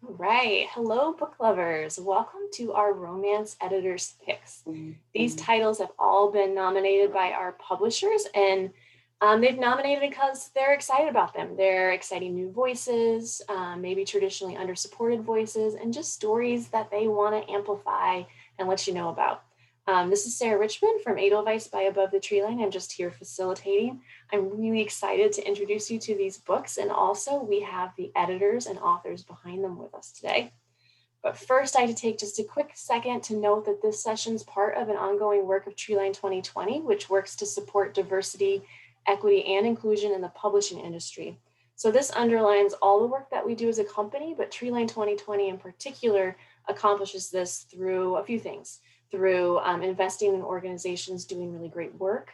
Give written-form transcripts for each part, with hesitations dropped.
All right. Hello, book lovers. Welcome to our Romance Editors Picks. These titles have all been nominated by our publishers, and they've nominated because they're excited about them. They're exciting new voices, maybe traditionally undersupported voices, and just stories that they want to amplify and let you know about. This is Sarah Richmond from Edelweiss by Above the Tree Line. I'm just here facilitating. I'm really excited to introduce you to these books, and also we have the editors and authors behind them with us today. But first, I had to take just a quick second to note that this session is part of an ongoing work of Treeline 2020, which works to support diversity, equity, and inclusion in the publishing industry. So this underlines all the work that we do as a company, but Treeline 2020 in particular accomplishes this through a few things, through investing in organizations doing really great work,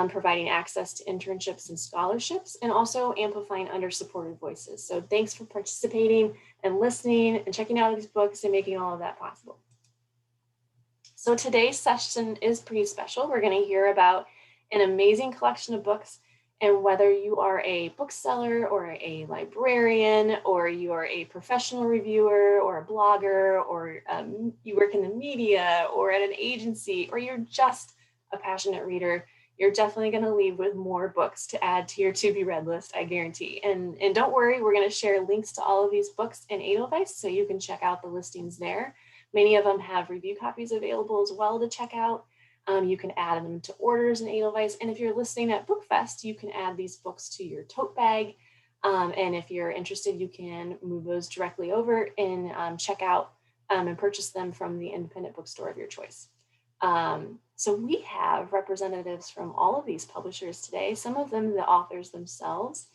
providing access to internships and scholarships, and also amplifying undersupported voices. So thanks for participating and listening and checking out these books and making all of that possible. So today's session is pretty special. We're going to hear about an amazing collection of books, and whether you are a bookseller or a librarian, or you are a professional reviewer or a blogger, or you work in the media or at an agency, or you're just a passionate reader, you're definitely going to leave with more books to add to your to-be-read list, I guarantee. And don't worry, we're going to share links to all of these books in Edelweiss, so you can check out the listings there. Many of them have review copies available as well to check out. You can add them to orders in Edelweiss. And if you're listening at Bookfest, you can add these books to your tote bag. And if you're interested, you can move those directly over and check out and purchase them from the independent bookstore of your choice. So we have representatives from all of these publishers today, some of them the authors themselves,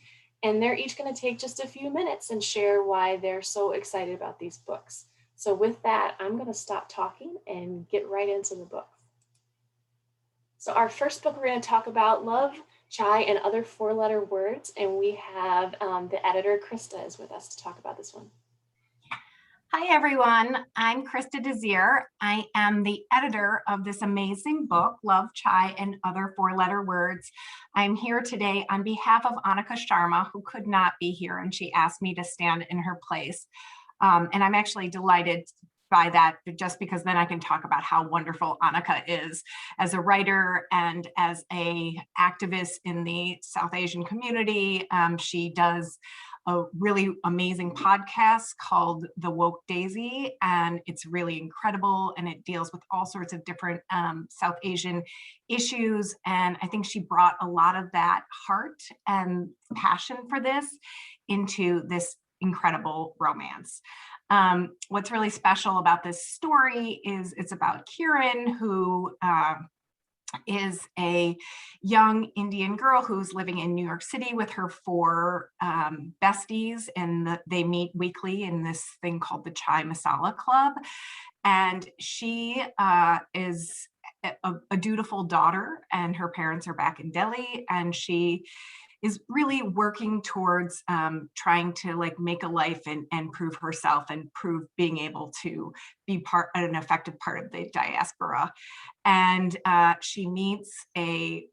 and they're each going to take just a few minutes and share why they're so excited about these books. So with that, I'm going to stop talking and get right into the book. So our first book we're going to talk about, Love, Chai, and Other Four-Letter Words, and we have the editor, Krista, is with us to talk about this one. Hi, everyone. I'm Krista Desir. I am the editor of this amazing book, Love, Chai, and Other Four-Letter Words. I'm here today on behalf of Annika Sharma, who could not be here, and she asked me to stand in her place. And I'm actually delighted by that, just because then I can talk about how wonderful Annika is as a writer and as an activist in the South Asian community. She does a really amazing podcast called The Woke Daisy, and it's really incredible, and it deals with all sorts of different South Asian issues. And I think she brought a lot of that heart and passion for this into this incredible romance. What's really special about this story is it's about Kiran, who is a young Indian girl who's living in New York City with her four besties, and they meet weekly in this thing called the Chai Masala Club. And she is a dutiful daughter, and her parents are back in Delhi, and she is really working towards trying to make a life and prove herself and prove being able to be an effective part of the diaspora. And she meets a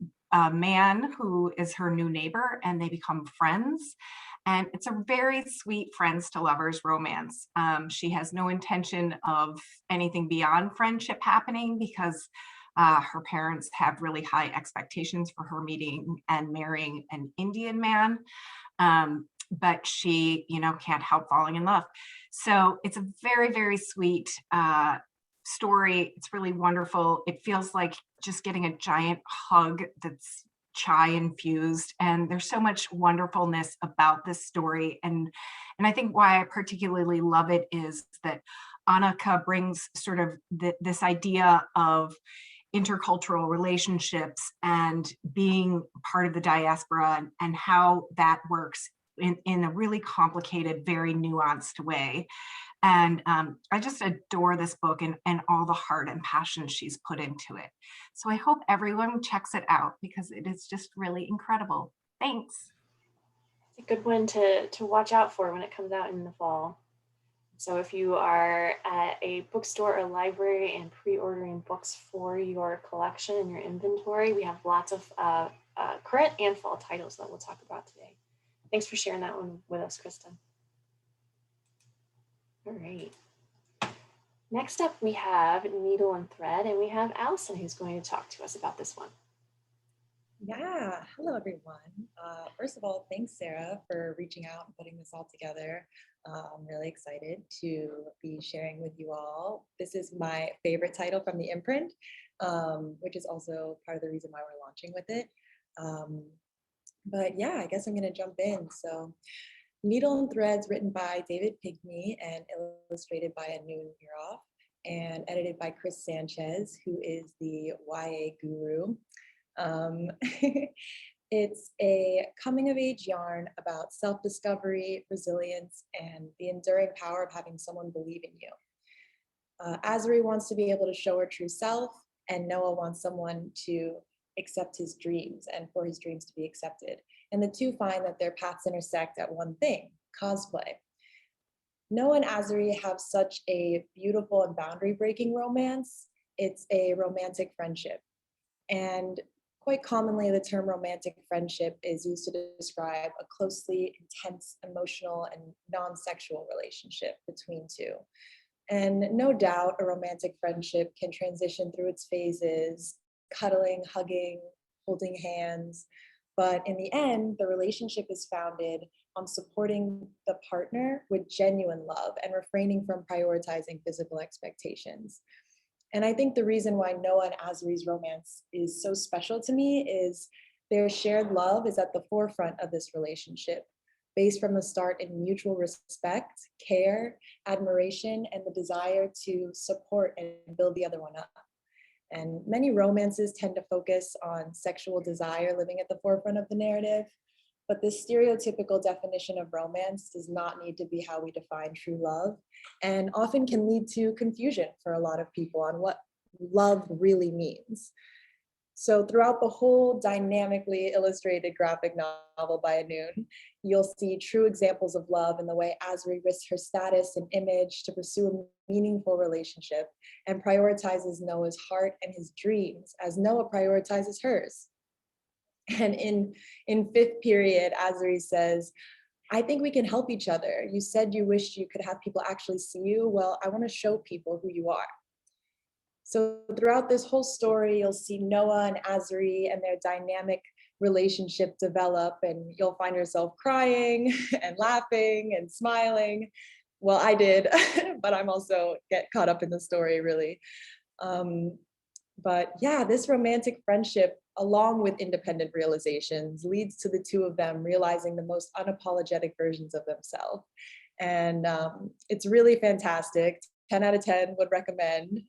man who is her new neighbor, and they become friends. And it's a very sweet friends to lovers romance. She has no intention of anything beyond friendship happening, because her parents have really high expectations for her meeting and marrying an Indian man. But she, can't help falling in love. So it's a very, very sweet story. It's really wonderful. It feels like just getting a giant hug that's chai infused, and there's so much wonderfulness about this story. And I think why I particularly love it is that Annika brings sort of this idea of intercultural relationships and being part of the diaspora, and how that works in a really complicated, very nuanced way. And I just adore this book and all the heart and passion she's put into it. So I hope everyone checks it out, because it is just really incredible. Thanks. It's a good one to watch out for when it comes out in the fall. So if you are at a bookstore or library and pre-ordering books for your collection and your inventory, we have lots of current and fall titles that we'll talk about today. Thanks for sharing that one with us, Krista. All right. Next up, we have Needle and Thread, and we have Allison who's going to talk to us about this one. Yeah, hello everyone. First of all, thanks Sarah for reaching out and putting this all together. I'm really excited to be sharing with you all. This is my favorite title from the imprint, which is also part of the reason why we're launching with it. But yeah, I guess I'm gonna jump in. So Needle and Threads, written by David Pinkney and illustrated by Anu Miroff and edited by Chris Sanchez, who is the YA guru. It's a coming of age yarn about self-discovery, resilience, and the enduring power of having someone believe in you. Azuri wants to be able to show her true self, and Noah wants someone to accept his dreams and for his dreams to be accepted. And the two find that their paths intersect at one thing: cosplay. Noah and Azuri have such a beautiful and boundary-breaking romance. It's a romantic friendship. And quite commonly, the term romantic friendship is used to describe a closely intense, emotional, and non-sexual relationship between two. And no doubt, a romantic friendship can transition through its phases: cuddling, hugging, holding hands. But in the end, the relationship is founded on supporting the partner with genuine love and refraining from prioritizing physical expectations. And I think the reason why Noah and Azuri's romance is so special to me is their shared love is at the forefront of this relationship, based from the start in mutual respect, care, admiration, and the desire to support and build the other one up. And many romances tend to focus on sexual desire living at the forefront of the narrative, but this stereotypical definition of romance does not need to be how we define true love, and often can lead to confusion for a lot of people on what love really means. So throughout the whole dynamically illustrated graphic novel by Anoon, you'll see true examples of love in the way Azuri risks her status and image to pursue a meaningful relationship and prioritizes Noah's heart and his dreams as Noah prioritizes hers. And in fifth period, Azuri says, "I think we can help each other. You said you wished you could have people actually see you. Well, I want to show people who you are." So throughout this whole story, you'll see Noah and Azuri and their dynamic relationship develop, and you'll find yourself crying and laughing and smiling. Well, I did, but I'm also get caught up in the story, really. But yeah, this romantic friendship, along with independent realizations, leads to the two of them realizing the most unapologetic versions of themselves. And it's really fantastic. 10 out of 10 would recommend.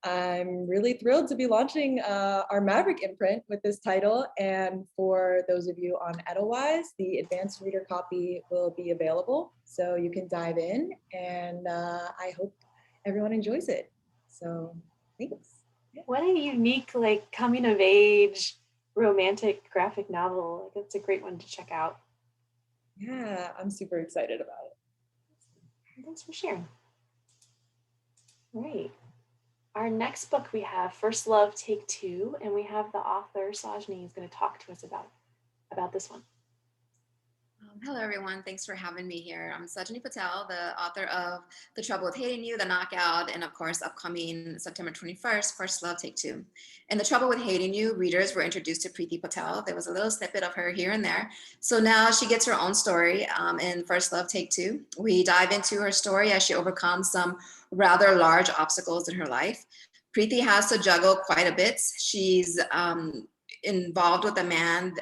I'm really thrilled to be launching our Maverick imprint with this title. And for those of you on Edelweiss, the advanced reader copy will be available. So you can dive in, and I hope everyone enjoys it. So thanks. Yeah. What a unique, like, coming of age romantic graphic novel. Like, it's a great one to check out. Yeah, I'm super excited about it. Thanks for sharing. All right. Our next book we have First Love Take Two, and we have the author Sajni is going to talk to us about this one. Hello, everyone. Thanks for having me here. I'm Sajni Patel, the author of The Trouble with Hating You, The Knockout, and of course, upcoming September 21st, First Love Take Two. In The Trouble with Hating You, readers were introduced to Preeti Patel. There was a little snippet of her here and there. So now she gets her own story in First Love Take Two. We dive into her story as she overcomes some rather large obstacles in her life. Preeti has to juggle quite a bit. She's involved with a man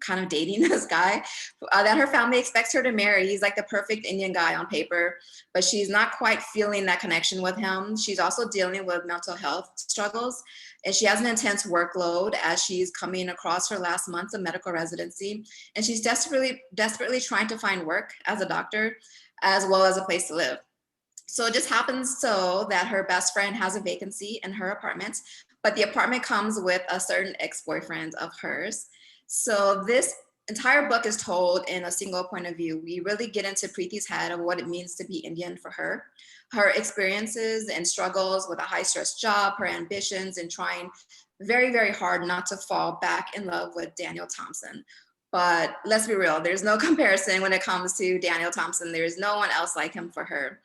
kind of dating this guy that her family expects her to marry. He's like the perfect Indian guy on paper, but she's not quite feeling that connection with him. She's also dealing with mental health struggles, and she has an intense workload as she's coming across her last months of medical residency, and she's desperately trying to find work as a doctor as well as a place to live. So it just happens so that her best friend has a vacancy in her apartment, but the apartment comes with a certain ex-boyfriend of hers. So this entire book is told in a single point of view. We really get into Preeti's head of what it means to be Indian for her experiences and struggles with a high stress job, her ambitions, and trying very, very hard not to fall back in love with Daniel Thompson, But let's be real, there's no comparison when it comes to Daniel Thompson. There's no one else like him for her.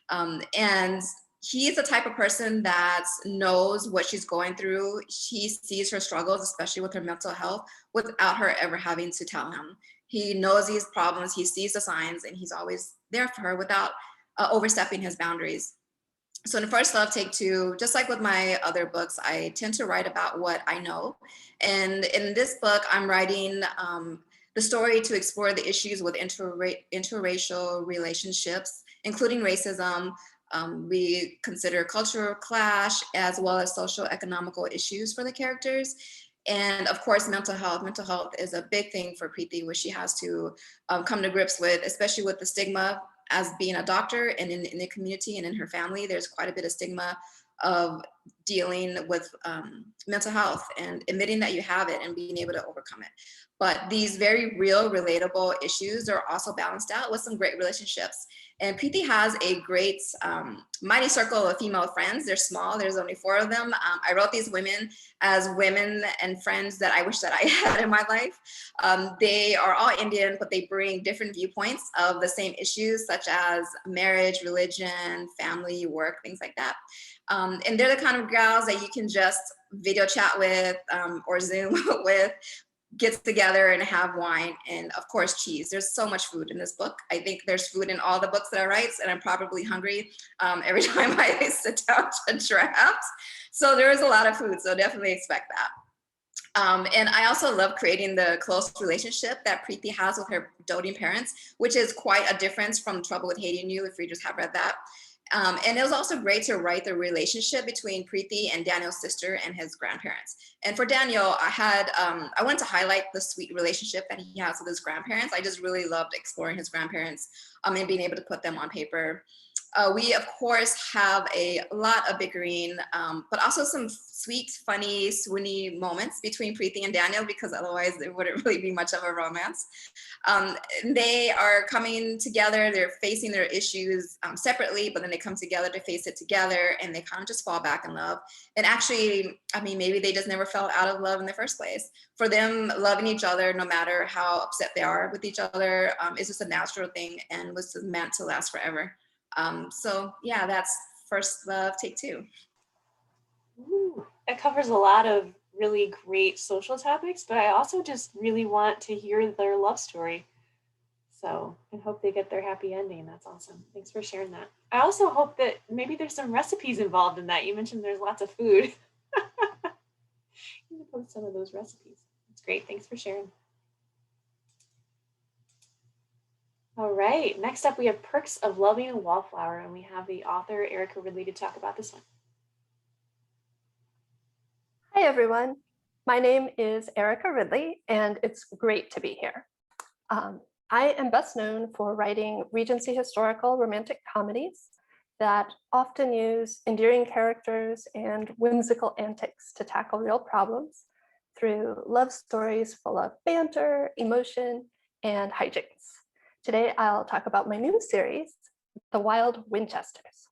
And he's the type of person that knows what she's going through. He sees her struggles, especially with her mental health, without her ever having to tell him. He knows these problems, he sees the signs, and he's always there for her without overstepping his boundaries. So in First Love, Take Two, just like with my other books, I tend to write about what I know. And in this book, I'm writing the story to explore the issues with interracial relationships, including racism. We consider cultural clash as well as social economical issues for the characters. And of course, mental health. Mental health is a big thing for Preeti, which she has to come to grips with, especially with the stigma as being a doctor, and in the community and in her family, there's quite a bit of stigma of dealing with mental health and admitting that you have it and being able to overcome it. But these very real, relatable issues are also balanced out with some great relationships. And Preeti has a great mighty circle of female friends. They're small, there's only 4 of them. I wrote these women as women and friends that I wish that I had in my life. They are all Indian, but they bring different viewpoints of the same issues, such as marriage, religion, family, work, things like that. And they're the kind of gals that you can just video chat with or Zoom with, get together and have wine, and of course cheese. There's so much food in this book. I think there's food in all the books that I write, and I'm probably hungry every time I sit down to draft. So there is a lot of food, so definitely expect that. And I also love creating the close relationship that Preeti has with her doting parents, which is quite a difference from Trouble with Hating You, if readers have read that. And it was also great to write the relationship between Preeti and Daniel's sister and his grandparents. And for Daniel, I wanted to highlight the sweet relationship that he has with his grandparents. I just really loved exploring his grandparents and being able to put them on paper. We, of course, have a lot of bickering, but also some sweet, funny, swoony moments between Preeti and Daniel, because otherwise there wouldn't really be much of a romance. They are coming together, they're facing their issues separately, but then they come together to face it together, and they kind of just fall back in love. And actually, I mean, maybe they just never fell out of love in the first place. For them, loving each other, no matter how upset they are with each other, is just a natural thing and was meant to last forever. So yeah, that's First Love, Take Two. Ooh, that covers a lot of really great social topics, but I also just really want to hear their love story. So I hope they get their happy ending. That's awesome. Thanks for sharing that. I also hope that maybe there's some recipes involved in that. You mentioned there's lots of food. You can post some of those recipes. That's great. Thanks for sharing. All right, next up we have Perks of Loving Wallflower, and we have the author Erica Ridley to talk about this one. Hi everyone, my name is Erica Ridley, and it's great to be here. I am best known for writing Regency historical romantic comedies that often use endearing characters and whimsical antics to tackle real problems through love stories full of banter, emotion, and hijinks. Today, I'll talk about my new series, The Wild Winchesters.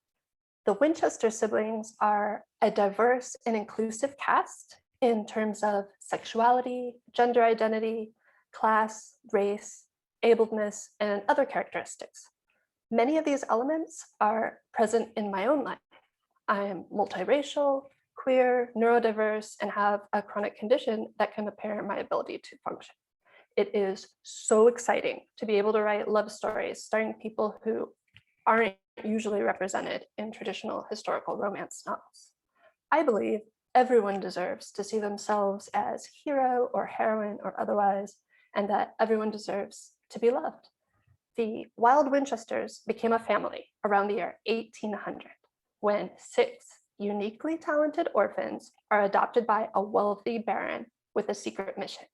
The Winchester siblings are a diverse and inclusive cast in terms of sexuality, gender identity, class, race, ableness, and other characteristics. Many of these elements are present in my own life. I am multiracial, queer, neurodiverse, and have a chronic condition that can impair my ability to function. It is so exciting to be able to write love stories starring people who aren't usually represented in traditional historical romance novels. I believe everyone deserves to see themselves as hero or heroine or otherwise, and that everyone deserves to be loved. The Wild Winchesters became a family around the year 1800, when 6 uniquely talented orphans are adopted by a wealthy baron with a secret mission.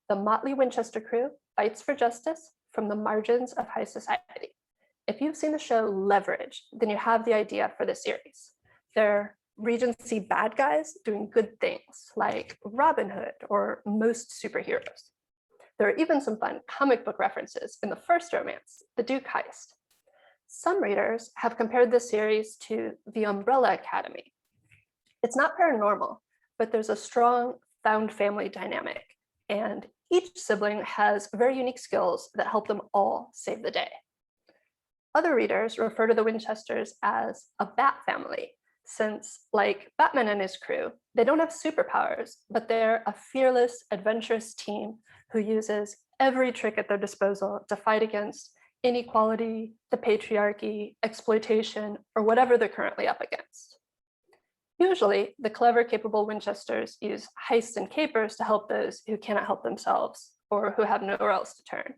The motley Winchester crew fights for justice from the margins of high society. If you've seen the show Leverage, then you have the idea for the series. They're Regency bad guys doing good things like Robin Hood or most superheroes. There are even some fun comic book references in the first romance, The Duke Heist. Some readers have compared this series to The Umbrella Academy. It's not paranormal, but there's a strong found family dynamic. And each sibling has very unique skills that help them all save the day. Other readers refer to the Winchesters as a bat family, since, like Batman and his crew, they don't have superpowers, but they're a fearless, adventurous team who uses every trick at their disposal to fight against inequality, the patriarchy, exploitation, or whatever they're currently up against. Usually, the clever, capable Winchesters use heists and capers to help those who cannot help themselves or who have nowhere else to turn.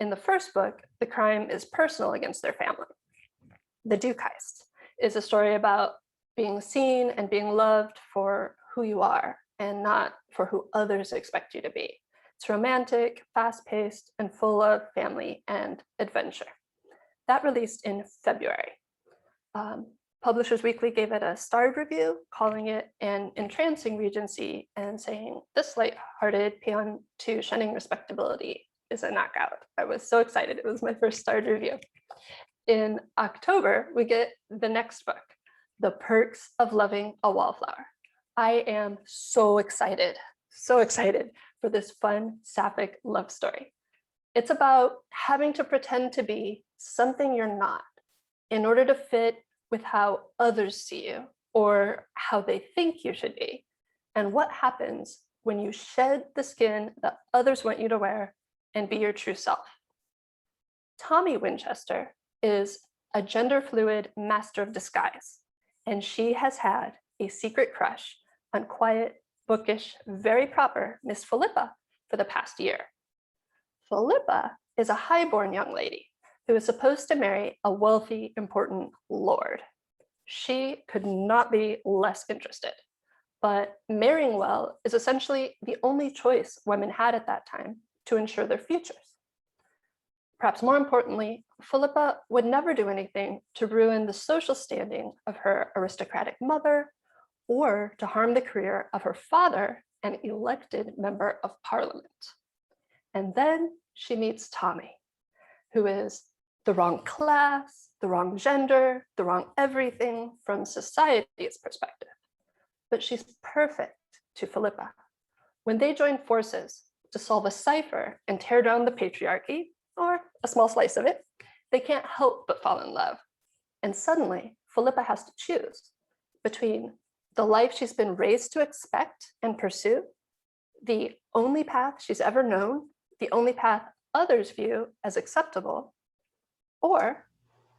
In the first book, the crime is personal against their family. The Duke Heist is a story about being seen and being loved for who you are and not for who others expect you to be. It's romantic, fast-paced, and full of family and adventure. That released in February. Publishers Weekly gave it a starred review, calling it an entrancing regency and saying, this lighthearted paean to shunning respectability is a knockout. I was so excited. It was my first starred review. In October, we get the next book, The Perks of Loving a Wallflower. I am so excited for this fun, sapphic love story. It's about having to pretend to be something you're not in order to fit with how others see you or how they think you should be, and what happens when you shed the skin that others want you to wear and be your true self. Tommy Winchester is a gender fluid master of disguise, and she has had a secret crush on quiet, bookish, very proper Miss Philippa for the past year. Philippa is a highborn young lady who is supposed to marry a wealthy, important lord. She could not be less interested, but marrying well is essentially the only choice women had at that time to ensure their futures. Perhaps more importantly, Philippa would never do anything to ruin the social standing of her aristocratic mother or to harm the career of her father, an elected member of parliament. And then she meets Tommy, who is the wrong class, the wrong gender, the wrong everything from society's perspective. But she's perfect to Philippa. When they join forces to solve a cipher and tear down the patriarchy, or a small slice of it, they can't help but fall in love. And suddenly, Philippa has to choose between the life she's been raised to expect and pursue, the only path she's ever known, the only path others view as acceptable, or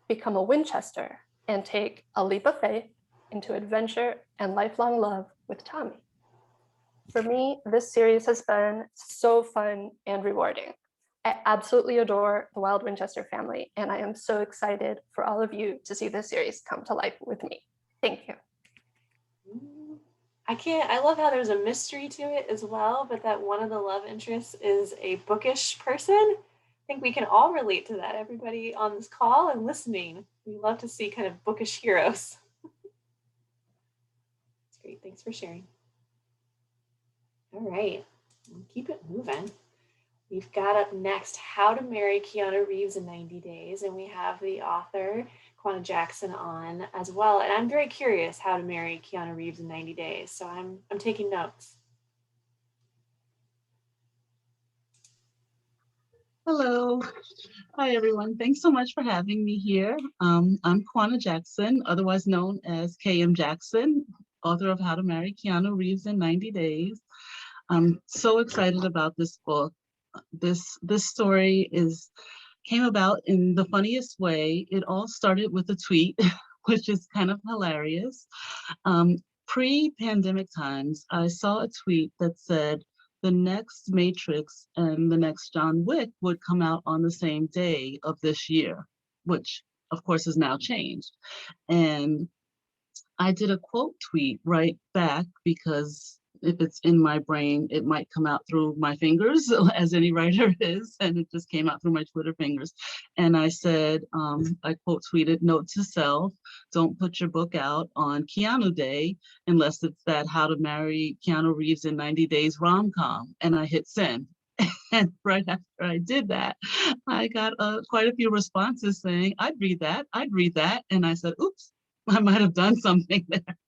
become a Winchester and take a leap of faith into adventure and lifelong love with Tommy. For me, this series has been so fun and rewarding. I absolutely adore the Wild Winchester family, and I am so excited for all of you to see this series come to life with me. Thank you. I love how there's a mystery to it as well, but that one of the love interests is a bookish person. I think we can all relate to that, everybody on this call and listening. We love to see kind of bookish heroes. That's great, thanks for sharing. All right, we'll keep it moving. We've got up next, How to Marry Keanu Reeves in 90 Days, and we have the author, Quanah Jackson, on as well. And I'm very curious how to marry Keanu Reeves in 90 days, so I'm taking notes. Hello. Hi, everyone. Thanks so much for having me here. I'm Quanah Jackson, otherwise known as KM Jackson, author of How to Marry Keanu Reeves in 90 Days. I'm so excited about this book. This story came about in the funniest way. It all started with a tweet, which is kind of hilarious. Pre-pandemic times, I saw a tweet that said the next Matrix and the next John Wick would come out on the same day of this year, which of course has now changed. And I did a quote tweet right back because if it's in my brain, it might come out through my fingers, as any writer is, and it just came out through my Twitter fingers. And I said, I quote tweeted, note to self, don't put your book out on Keanu Day unless it's that How to Marry Keanu Reeves in 90 Days rom-com. And I hit send. And right after I did that, I got quite a few responses saying, I'd read that. And I said, oops, I might have done something there.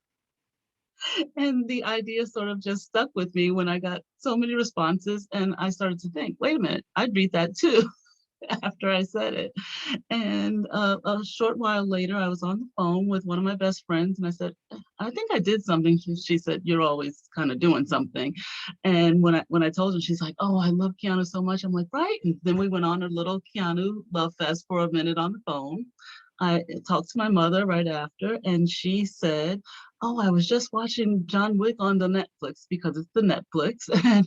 And the idea sort of just stuck with me when I got so many responses, and I started to think, wait a minute, I'd read that too. After I said it. And a short while later, I was on the phone with one of my best friends, and I said, I think I did something. She said, you're always kind of doing something. And when I told her, she's like, oh, I love Keanu so much. I'm like, right. And then we went on a little Keanu love fest for a minute on the phone. I talked to my mother right after, and she said, oh, I was just watching John Wick on the Netflix, because it's the Netflix. And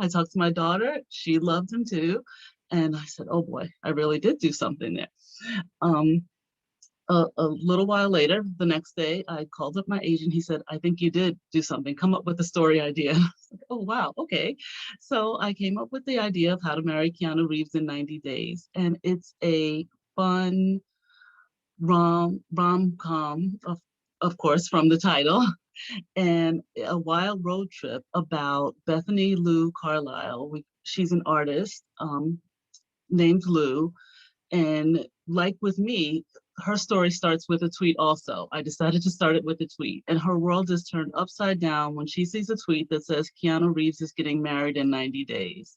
I talked to my daughter. She loved him too. And I said, oh boy, I really did do something there. A little while later, the next day, I called up my agent. He said, I think you did do something. Come up with a story idea. I was like, oh, wow, okay. So I came up with the idea of How to Marry Keanu Reeves in 90 Days. And it's a fun rom-com, of course, from the title, and a wild road trip about Bethany Lou Carlisle. She's an artist named Lou. And like with me, her story starts with a tweet also. I decided to start it with a tweet. And her world is turned upside down when she sees a tweet that says Keanu Reeves is getting married in 90 days.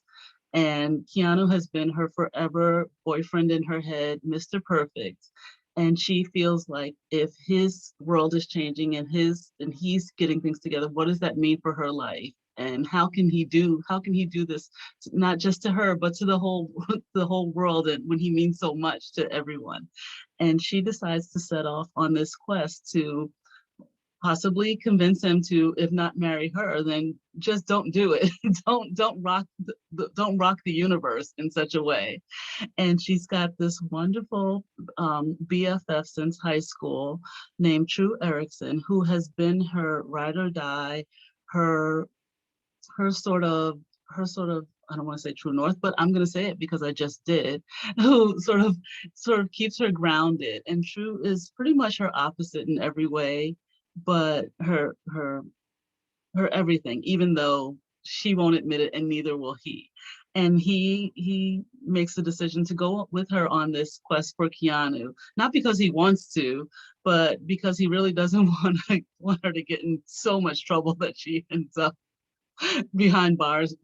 And Keanu has been her forever boyfriend in her head, Mr. Perfect. And she feels like if his world is changing and he's getting things together, what does that mean for her life? And how can he do this, not just to her, but to the whole world, and when he means so much to everyone? And she decides to set off on this quest to possibly convince him to, if not marry her, then just don't do it. don't rock the universe in such a way. And she's got this wonderful BFF since high school named True Erickson, who has been her ride or die, her sort of, I don't want to say true north, but I'm going to say it because I just did, who sort of keeps her grounded. And True is pretty much her opposite in every way, but her everything, even though she won't admit it, and neither will he. And he makes the decision to go with her on this quest for Keanu, not because he wants to, but because he really doesn't want her to get in so much trouble that she ends up behind bars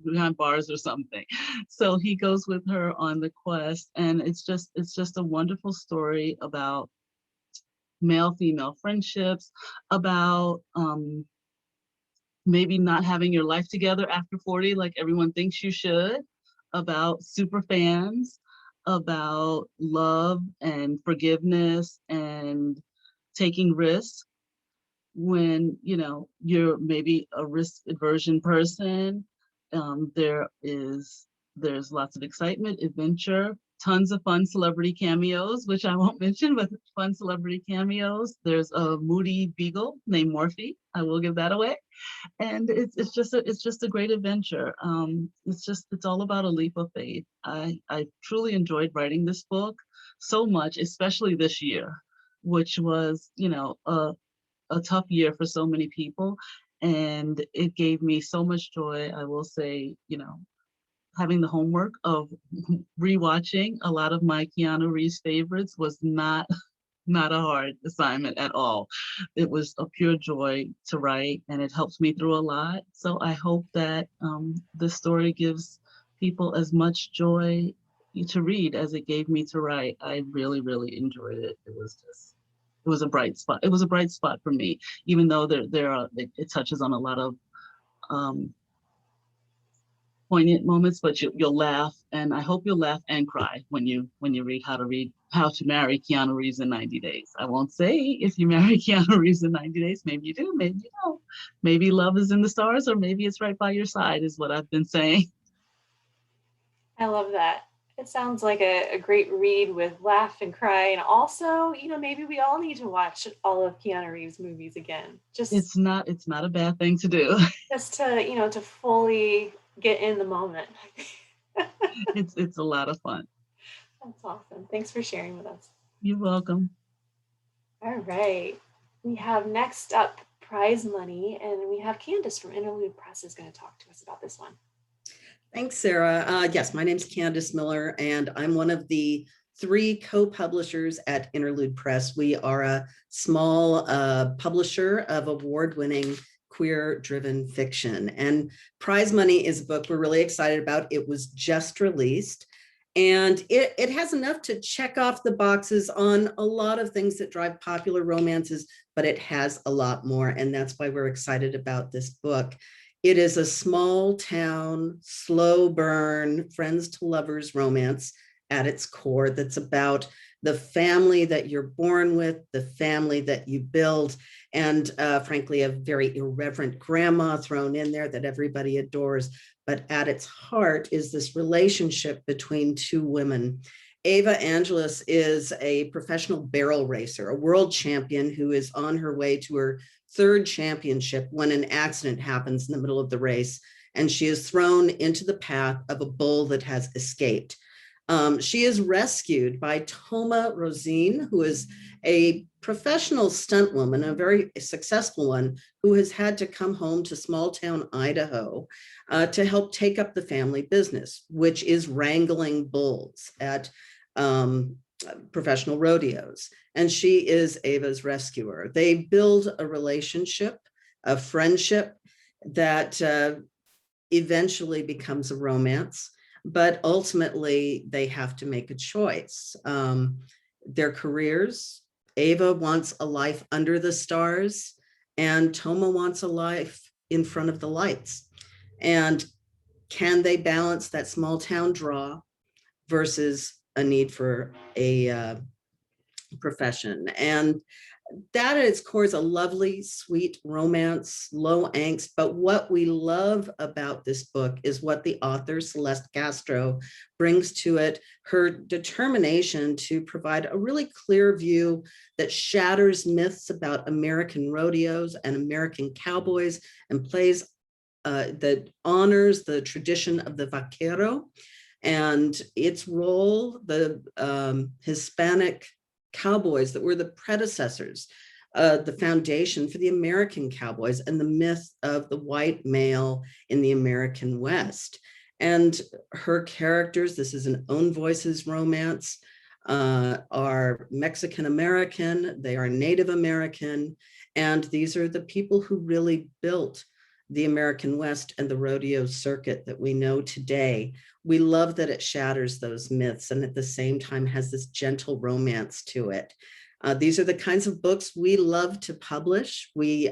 or something. So he goes with her on the quest, and it's just a wonderful story about male-female friendships, about maybe not having your life together after 40 like everyone thinks you should, about super fans, about love and forgiveness and taking risks when you're maybe a risk aversion person. There's lots of excitement, adventure, tons of fun celebrity cameos, which I won't mention, but fun celebrity cameos. There's a moody beagle named Morphe. I will give that away. And it's just a great adventure. It's all about a leap of faith. I truly enjoyed writing this book so much, especially this year, which was a tough year for so many people, and it gave me so much joy. I will say, having the homework of rewatching a lot of my Keanu Reeves favorites was not a hard assignment at all. It was a pure joy to write, and it helps me through a lot. So I hope that this story gives people as much joy to read as it gave me to write. I really, really enjoyed it. It was a bright spot. It was a bright spot for me, even though it touches on a lot of poignant moments, but you'll laugh, and I hope you'll laugh and cry when you read How to Marry Keanu Reeves in 90 Days. I won't say if you marry Keanu Reeves in 90 days, maybe you do, maybe you don't. Maybe love is in the stars, or maybe it's right by your side, is what I've been saying. I love that. It sounds like a great read with laugh and cry. And also, maybe we all need to watch all of Keanu Reeves' movies again. It's not a bad thing to do. Just to, to fully get in the moment. It's a lot of fun. That's awesome. Thanks for sharing with us. You're welcome. All right. We have next up prize money, and we have Candace from Interlude Press is going to talk to us about this one. Thanks, Sarah. Yes, my name's Candace Miller, and I'm one of the 3 co-publishers at Interlude Press. We are a small publisher of award-winning queer-driven fiction. And Prize Money is a book we're really excited about. It was just released, and it has enough to check off the boxes on a lot of things that drive popular romances, but it has a lot more, and that's why we're excited about this book. It is a small town, slow burn, friends to lovers romance at its core that's about the family that you're born with, the family that you build, and frankly, a very irreverent grandma thrown in there that everybody adores. But at its heart is this relationship between two women. Ava Angelus is a professional barrel racer, a world champion who is on her way to her third championship when an accident happens in the middle of the race, and she is thrown into the path of a bull that has escaped. She is rescued by Toma Rosine, who is a professional stunt woman, a very successful one, who has had to come home to small town Idaho to help take up the family business, which is wrangling bulls at professional rodeos. And she is Ava's rescuer. They build a relationship, a friendship that eventually becomes a romance. But ultimately, they have to make a choice. Their careers, Ava wants a life under the stars, and Toma wants a life in front of the lights. And can they balance that small town draw versus a need for a profession? And that at its core is a lovely, sweet romance, low angst. But what we love about this book is what the author, Celeste Castro, brings to it, her determination to provide a really clear view that shatters myths about American rodeos and American cowboys, and plays that honors the tradition of the vaquero and its role, the Hispanic cowboys that were the predecessors, the foundation for the American cowboys, and the myth of the white male in the American West. And her characters, this is an own voices romance, are Mexican American, they are Native American, and these are the people who really built the American West and the rodeo circuit that we know today. We love that it shatters those myths and at the same time has this gentle romance to it. These are the kinds of books we love to publish. We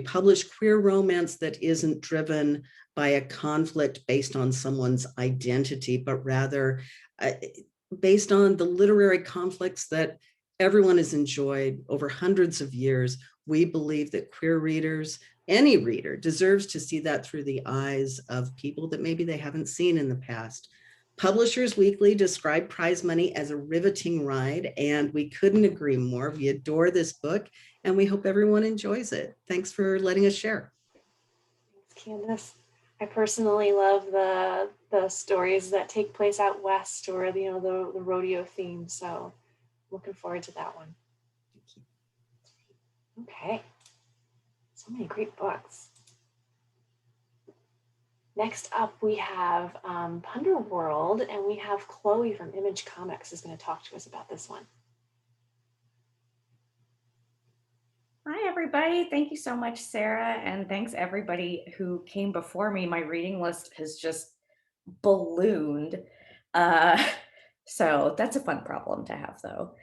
publish queer romance that isn't driven by a conflict based on someone's identity, but rather based on the literary conflicts that everyone has enjoyed over hundreds of years. We believe that queer readers, any reader, deserves to see that through the eyes of people that maybe they haven't seen in the past. Publishers Weekly described Prize Money as a riveting ride, and we couldn't agree more. We adore this book, and we hope everyone enjoys it. Thanks for letting us share. Thanks, Candace. I personally love the stories that take place out west, or the rodeo theme. So looking forward to that one. Okay. So many great books. Next up, we have Punderworld, and we have Chloe from Image Comics is going to talk to us about this one. Hi, everybody. Thank you so much, Sarah. And thanks everybody who came before me. My reading list has just ballooned. So that's a fun problem to have, though.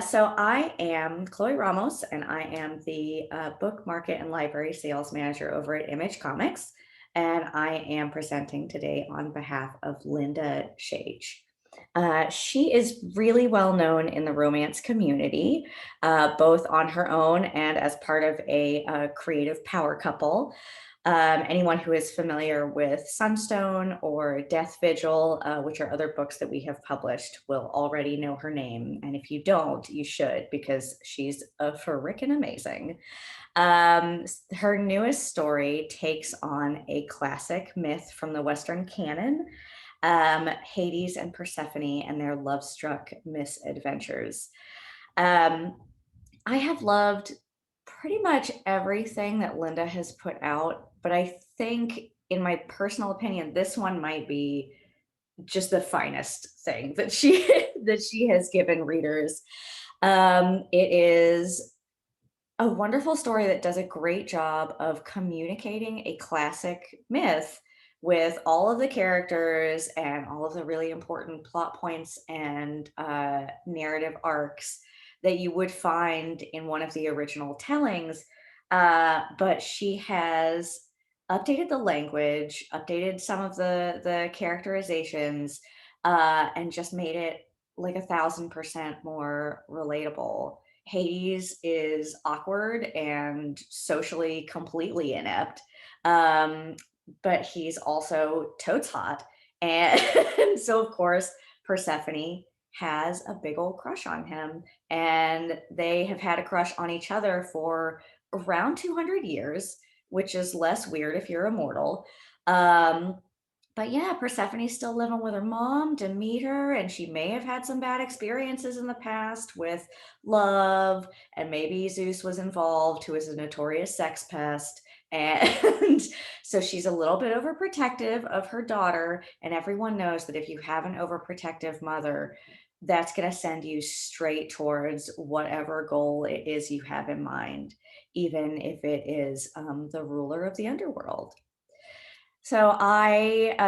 So I am Chloe Ramos, and I am the book market and library sales manager over at Image Comics. And I am presenting today on behalf of Linda Shage. She is really well known in the romance community, both on her own and as part of a creative power couple. Anyone who is familiar with Sunstone or Death Vigil, which are other books that we have published, will already know her name. And if you don't, you should, because she's frickin' amazing. Her newest story takes on a classic myth from the Western canon, Hades and Persephone and their love-struck misadventures. I have loved pretty much everything that Linda has put out, but I think, in my personal opinion, this one might be just the finest thing that she has given readers. It is a wonderful story that does a great job of communicating a classic myth with all of the characters and all of the really important plot points and narrative arcs that you would find in one of the original tellings. But she has updated the language, updated some of the characterizations, and just made it like 1,000% more relatable. Hades is awkward and socially completely inept, um, but he's also totes hot. And so, of course, Persephone has a big old crush on him, and they have had a crush on each other for around 200 years, which is less weird if you're immortal. Um, but yeah, Persephone's still living with her mom, Demeter, and she may have had some bad experiences in the past with love, and maybe Zeus was involved, who is a notorious sex pest. And so she's a little bit overprotective of her daughter. And everyone knows that if you have an overprotective mother, that's going to send you straight towards whatever goal it is you have in mind, even if it is the ruler of the underworld. So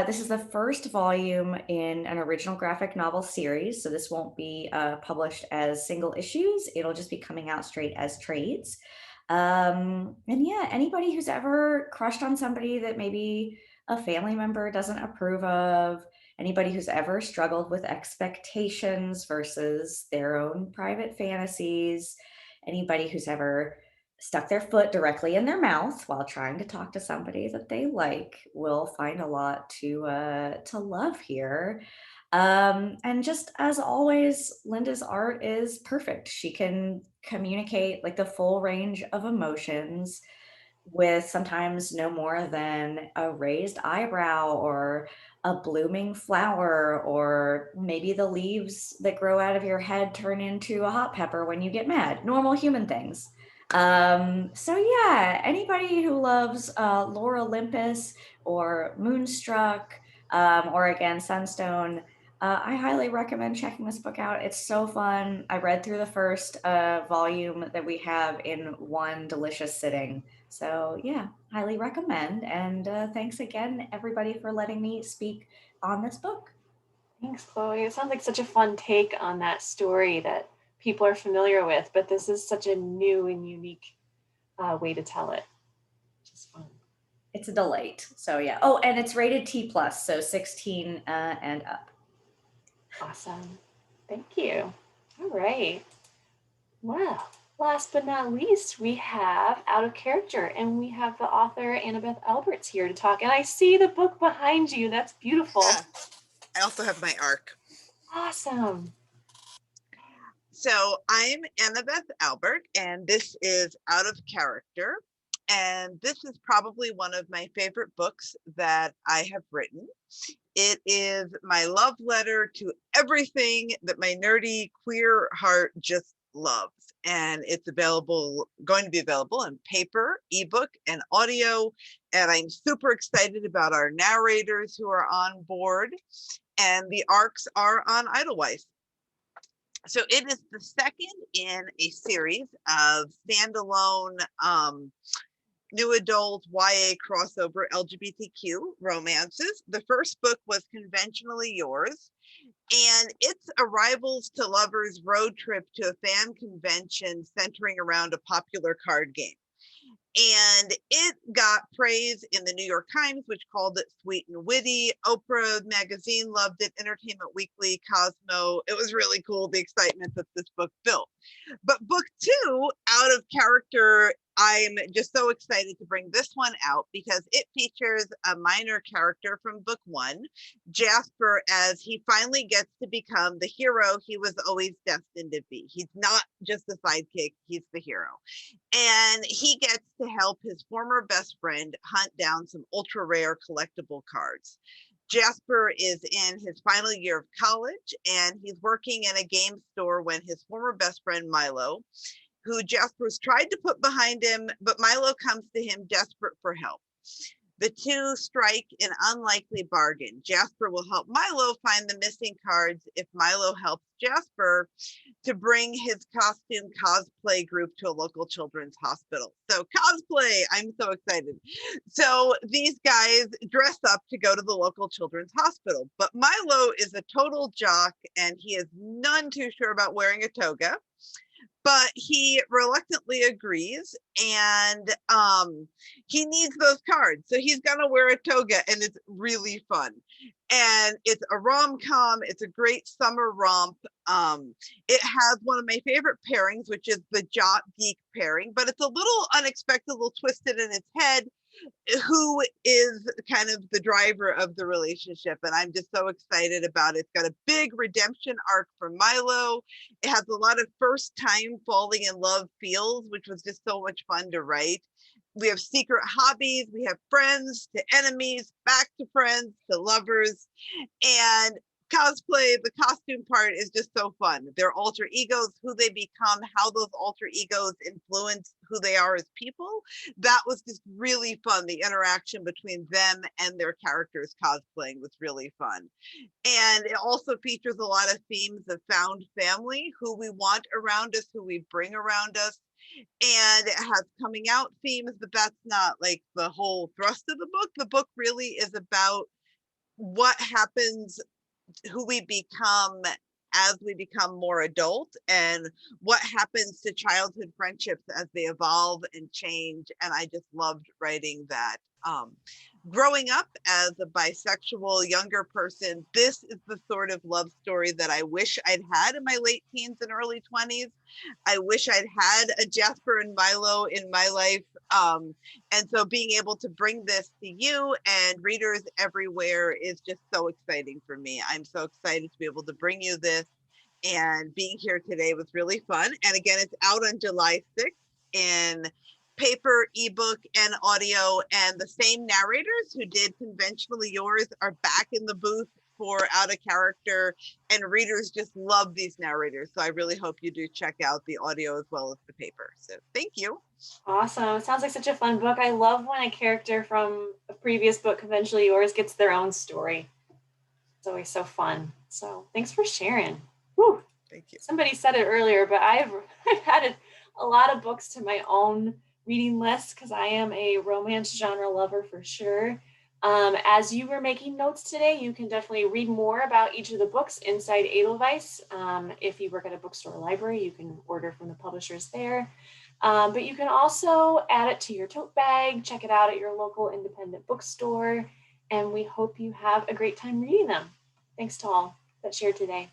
this is the first volume in an original graphic novel series. So this won't be published as single issues. It'll just be coming out straight as trades. And yeah, anybody who's ever crushed on somebody that maybe a family member doesn't approve of, anybody who's ever struggled with expectations versus their own private fantasies, anybody who's ever stuck their foot directly in their mouth while trying to talk to somebody that they like will find a lot to love here. And just as always, Linda's art is perfect. She can communicate like the full range of emotions with sometimes no more than a raised eyebrow or a blooming flower, or maybe the leaves that grow out of your head turn into a hot pepper when you get mad. Normal human things. So yeah, anybody who loves Lore Olympus or Moonstruck, or again, Sunstone, I highly recommend checking this book out. It's so fun. I read through the first volume that we have in one delicious sitting. So yeah, highly recommend. And thanks again, everybody, for letting me speak on this book. Thanks, Chloe. It sounds like such a fun take on that story that people are familiar with, but this is such a new and unique way to tell it. Just fun. It's a delight. So yeah. Oh, and it's rated T+, so 16 and up. Awesome. Thank you. All right. Well, last but not least, we have Out of Character, and we have the author Annabeth Alberts here to talk. And I see the book behind you. That's beautiful. Yeah. I also have my arc. Awesome. So I'm Annabeth Albert, and this is Out of Character. And this is probably one of my favorite books that I have written. It is my love letter to everything that my nerdy queer heart just loves. And it's going to be available in paper, ebook, and audio. And I'm super excited about our narrators who are on board. And the arcs are on Edelweiss. So it is the second in a series of standalone new adult YA crossover LGBTQ romances. The first book was Conventionally Yours, and it's a rivals to lovers road trip to a fan convention centering around a popular card game. And it got praise in the New York Times, which called it sweet and witty. Oprah magazine loved it. Entertainment Weekly, Cosmo. It was really cool, the excitement that this book built. But book two, Out of Character, I'm just so excited to bring this one out because it features a minor character from book one, Jasper, as he finally gets to become the hero he was always destined to be. He's not just a sidekick, he's the hero. And he gets to help his former best friend hunt down some ultra rare collectible cards. Jasper is in his final year of college, and he's working in a game store when his former best friend Milo, who Jasper's tried to put behind him, but Milo comes to him desperate for help. The two strike an unlikely bargain. Jasper will help Milo find the missing cards if Milo helps Jasper to bring his costume cosplay group to a local children's hospital. So cosplay, I'm so excited. So these guys dress up to go to the local children's hospital, but Milo is a total jock and he is none too sure about wearing a toga. But he reluctantly agrees, and he needs those cards. So he's gonna wear a toga, and it's really fun. And it's a rom-com, it's a great summer romp. It has one of my favorite pairings, which is the jock geek pairing, but it's a little unexpected, a little twisted in its head, who is kind of the driver of the relationship. And I'm just so excited about it. It's got a big redemption arc for Milo. It has a lot of first time falling in love feels, which was just so much fun to write. We have secret hobbies, we have friends to enemies, back to friends to lovers, and cosplay, the costume part is just so fun. Their alter egos, who they become, how those alter egos influence who they are as people. That was just really fun. The interaction between them and their characters cosplaying was really fun. And it also features a lot of themes of found family, who we want around us, who we bring around us. And it has coming out themes, but that's not like the whole thrust of the book. The book really is about what happens, who we become as we become more adult, and what happens to childhood friendships as they evolve and change. And I just loved writing that. Growing up as a bisexual younger person, this is the sort of love story that I wish I'd had in my late teens and early 20s. I wish I'd had a Jasper and Milo in my life. And so being able to bring this to you and readers everywhere is just so exciting for me. I'm so excited to be able to bring you this, and being here today was really fun. And again, it's out on July 6th in paper, ebook, and audio. And the same narrators who did Conventionally Yours are back in the booth for Out of Character, and readers just love these narrators. So I really hope you do check out the audio as well as the paper. So thank you. Awesome. It sounds like such a fun book. I love when a character from a previous book, Conventionally Yours, gets their own story. It's always so fun. So thanks for sharing. Whew. Thank you. Somebody said it earlier, but I've added a lot of books to my own reading list because I am a romance genre lover for sure. As you were making notes today, you can definitely read more about each of the books inside Edelweiss. If you work at a bookstore or library, you can order from the publishers there. But you can also add it to your tote bag, check it out at your local independent bookstore, and we hope you have a great time reading them. Thanks to all that shared today.